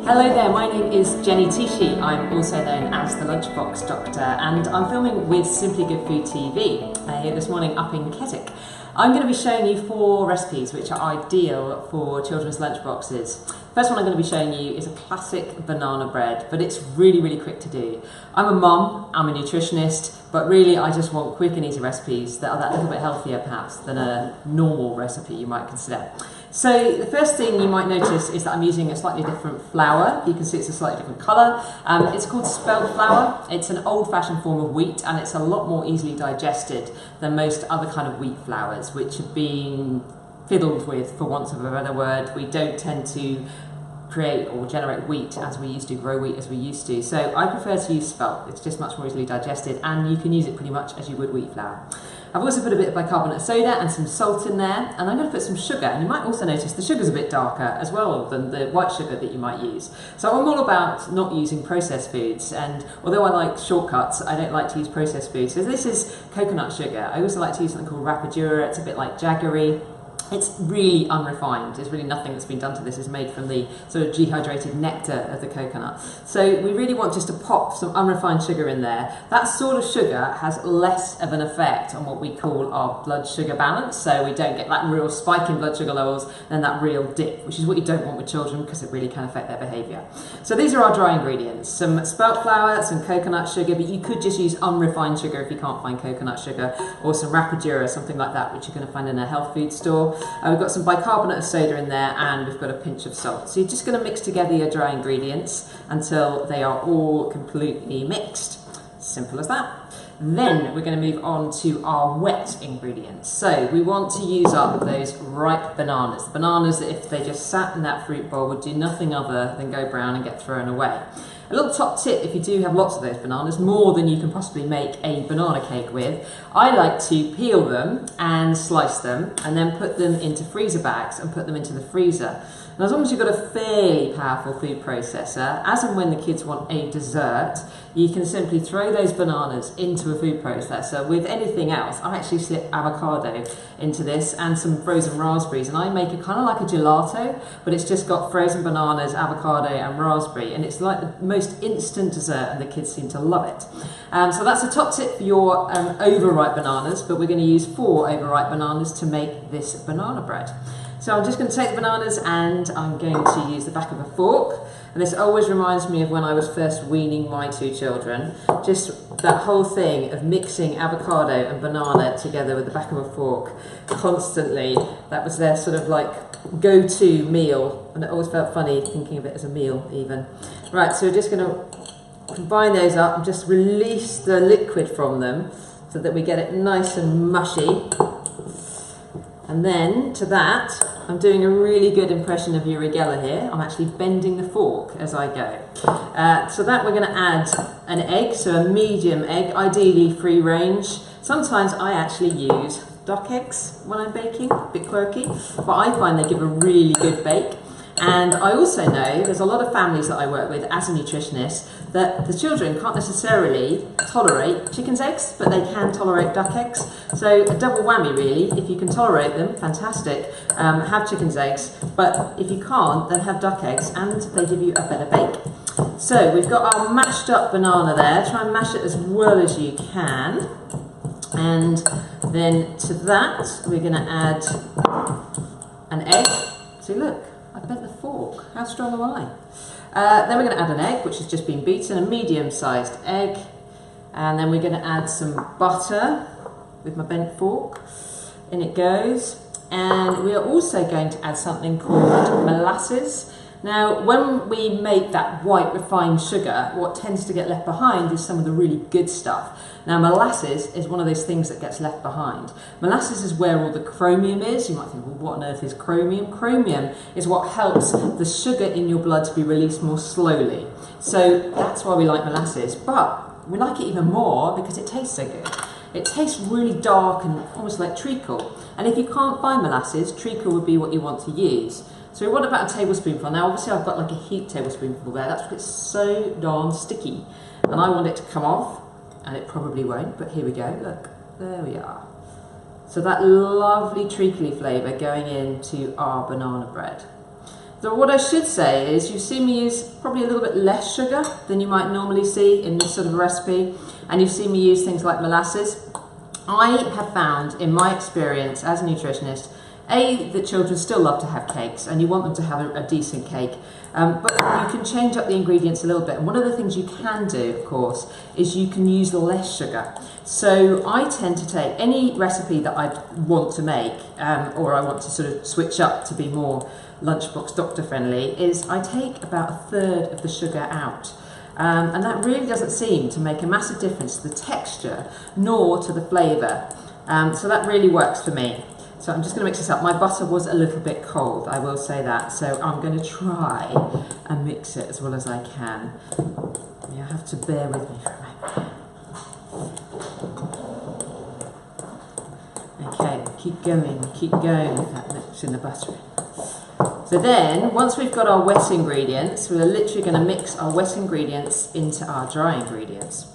Hello there, my name is Jenny Tschiesche. I'm also known as the Lunchbox Doctor, and I'm filming with Simply Good Food TV here this morning up in Keswick. I'm going to be showing you 4 recipes which are ideal for children's lunchboxes. First one I'm going to be showing you is a classic banana bread, but it's really quick to do. I'm a mum, I'm a nutritionist, but really I just want quick and easy recipes that are that little bit healthier perhaps than a normal recipe you might consider. So the first thing you might notice is that I'm using a slightly different flour. You can see it's a slightly different colour. It's called Spelt Flour. It's an old-fashioned form of wheat, and it's a lot more easily digested than most other kind of wheat flours, which have been fiddled with, for want of a better word. We don't tend to create or generate wheat as we used to, grow wheat as we used to. So I prefer to use spelt. It's just much more easily digested, and you can use it pretty much as you would wheat flour. I've also put a bit of bicarbonate soda and some salt in there, and I'm going to put some sugar, and you might also notice the sugar's a bit darker as well than the white sugar that you might use. So I'm all about not using processed foods, and although I like shortcuts, I don't like to use processed foods. So this is coconut sugar. I also like to use something called rapadura. It's a bit like jaggery. It's really unrefined. There's really nothing that's been done to this. It's made from the sort of dehydrated nectar of the coconut. So we really want just to pop some unrefined sugar in there. That sort of sugar has less of an effect on what we call our blood sugar balance. So we don't get that real spike in blood sugar levels and that real dip, which is what you don't want with children because it really can affect their behaviour. So these are our dry ingredients. Some spelt flour, some coconut sugar, but you could just use unrefined sugar if you can't find coconut sugar, or some rapadura, something like that, which you're going to find in a health food store. We've got some bicarbonate of soda in there, and we've got a pinch of salt. So you're just going to mix together your dry ingredients until they are all completely mixed. Simple as that. Then we're going to move on to our wet ingredients. So we want to use up those ripe bananas. Bananas that if they just sat in that fruit bowl would do nothing other than go brown and get thrown away. A little top tip, if you do have lots of those bananas, more than you can possibly make a banana cake with, I like to peel them and slice them and then put them into freezer bags and put them into the freezer. And as long as you've got a fairly powerful food processor, as and when the kids want a dessert, you can simply throw those bananas into a food processor with anything else. I actually slip avocado into this and some frozen raspberries, and I make it kind of like a gelato, but it's just got frozen bananas, avocado and raspberry, and it's like the most instant dessert, and the kids seem to love it. So that's a top tip for your overripe bananas, but we're going to use 4 overripe bananas to make this banana bread. So I'm just going to take the bananas and I'm going to use the back of a fork. And this always reminds me of when I was first weaning my 2 children. Just that whole thing of mixing avocado and banana together with the back of a fork constantly. That was their sort of like go-to meal. And it always felt funny thinking of it as a meal even. Right, so we're just going to combine those up and just release the liquid from them so that we get it nice and mushy. And then to that, I'm doing a really good impression of Urigella here. I'm actually bending the fork as I go. So that we're going to add an egg, so a medium egg, ideally free range. Sometimes I actually use duck eggs when I'm baking, a bit quirky, but I find they give a really good bake. And I also know there's a lot of families that I work with as a nutritionist that the children can't necessarily tolerate chicken's eggs, but they can tolerate duck eggs. So a double whammy really. If you can tolerate them, fantastic. Have chicken's eggs, but if you can't, then have duck eggs and they give you a better bake. So we've got our mashed up banana there. Try and mash it as well as you can. And then to that, we're going to add an egg. So look, I bent the fork. How strong am I? Then we're going to add an egg, which has just been beaten, a medium-sized egg. And then we're going to add some butter with my bent fork. In it goes. And we are also going to add something called molasses. Now, when we make that white refined sugar, what tends to get left behind is some of the really good stuff. Now, molasses is one of those things that gets left behind. Molasses is where all the chromium is. You might think, well, what on earth is chromium? Chromium is what helps the sugar in your blood to be released more slowly. So that's why we like molasses. But we like it even more because it tastes so good. It tastes really dark and almost like treacle. And if you can't find molasses, treacle would be what you want to use. So we want about a tablespoonful. Now obviously I've got like a heaped tablespoonful there. That's because it's so darn sticky. And I want it to come off, and it probably won't, but here we go. Look, there we are. So that lovely treacly flavour going into our banana bread. So what I should say is, you've seen me use probably a little bit less sugar than you might normally see in this sort of recipe, and you've seen me use things like molasses. I have found, in my experience as a nutritionist, that children still love to have cakes, and you want them to have a decent cake, but you can change up the ingredients a little bit. And one of the things you can do, of course, is you can use less sugar. So I tend to take any recipe that I want to make, or I want to sort of switch up to be more lunchbox doctor friendly, is I take about a third of the sugar out. And that really doesn't seem to make a massive difference to the texture nor to the flavour. So that really works for me. So I'm just going to mix this up. My butter was a little bit cold, I will say that, so I'm going to try and mix it as well as I can. You have to bear with me for a moment. Okay, keep going with that mixing the butter in. So then, once we've got our wet ingredients, we're literally going to mix our wet ingredients into our dry ingredients.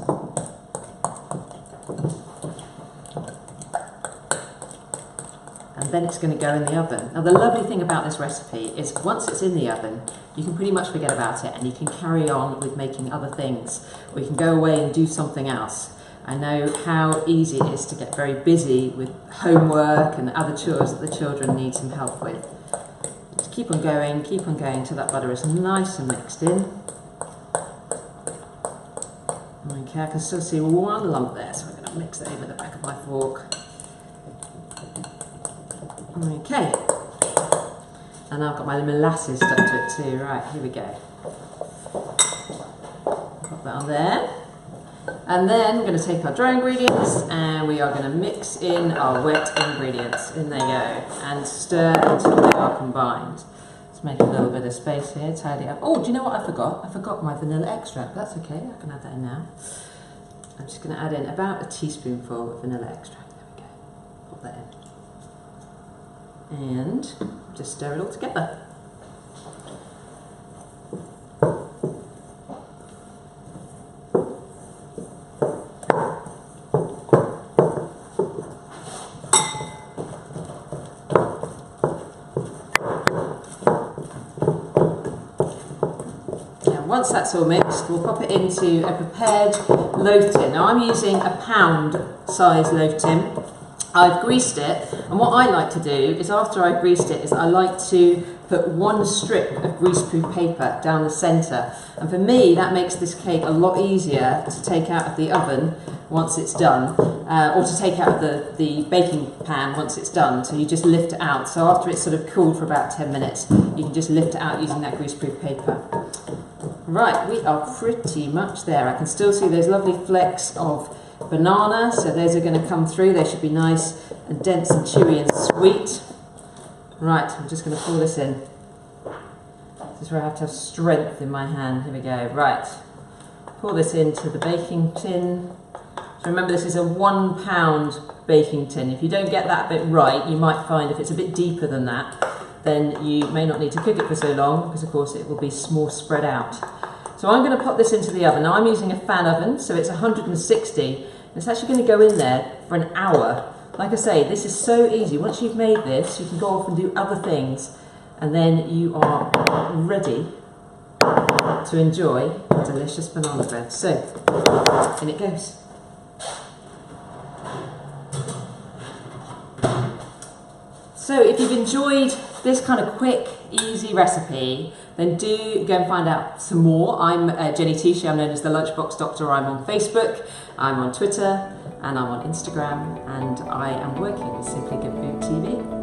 And then it's going to go in the oven. Now the lovely thing about this recipe is once it's in the oven, you can pretty much forget about it and you can carry on with making other things, or you can go away and do something else. I know how easy it is to get very busy with homework and other chores that the children need some help with. Just keep on going till that butter is nice and mixed in. Okay, I can still see one lump there, so I'm going to mix it over the back of my fork. Okay, and I've got my molasses stuck to it too. Right, here we go. Pop that on there. And then we're going to take our dry ingredients and we are going to mix in our wet ingredients. In they go. And stir until they are combined. Let's make a little bit of space here, tidy up. Oh, do you know what I forgot? I forgot my vanilla extract. That's okay, I can add that in now. I'm just going to add in about a teaspoonful of vanilla extract. There we go. Pop that in. And just stir it all together. And once that's all mixed, we'll pop it into a prepared loaf tin. Now I'm using a pound size loaf tin. I've greased it, and what I like to do is after I've greased it is I like to put one strip of greaseproof paper down the centre, and for me that makes this cake a lot easier to take out of the oven once it's done, or to take out of the baking pan once it's done. So you just lift it out. So after it's sort of cooled for about 10 minutes, you can just lift it out using that greaseproof paper. Right, we are pretty much there. I can still see those lovely flecks of banana, so those are going to come through. They should be nice and dense and chewy and sweet. Right, I'm just going to pour this in. This is where I have to have strength in my hand. Here we go. Right, pour this into the baking tin. So remember, this is a 1 pound baking tin. If you don't get that bit right, you might find if it's a bit deeper than that, then you may not need to cook it for so long, because of course it will be more spread out. So I'm going to pop this into the oven. Now I'm using a fan oven, so it's 160. It's actually going to go in there for an hour. Like I say, this is so easy. Once you've made this, you can go off and do other things, and then you are ready to enjoy delicious banana bread. So, in it goes. So if you've enjoyed this kind of quick, easy recipe, then do go and find out some more. I'm Jenny Tschiesche, I'm known as the Lunchbox Doctor. I'm on Facebook, I'm on Twitter, and I'm on Instagram, and I am working with Simply Good Food TV.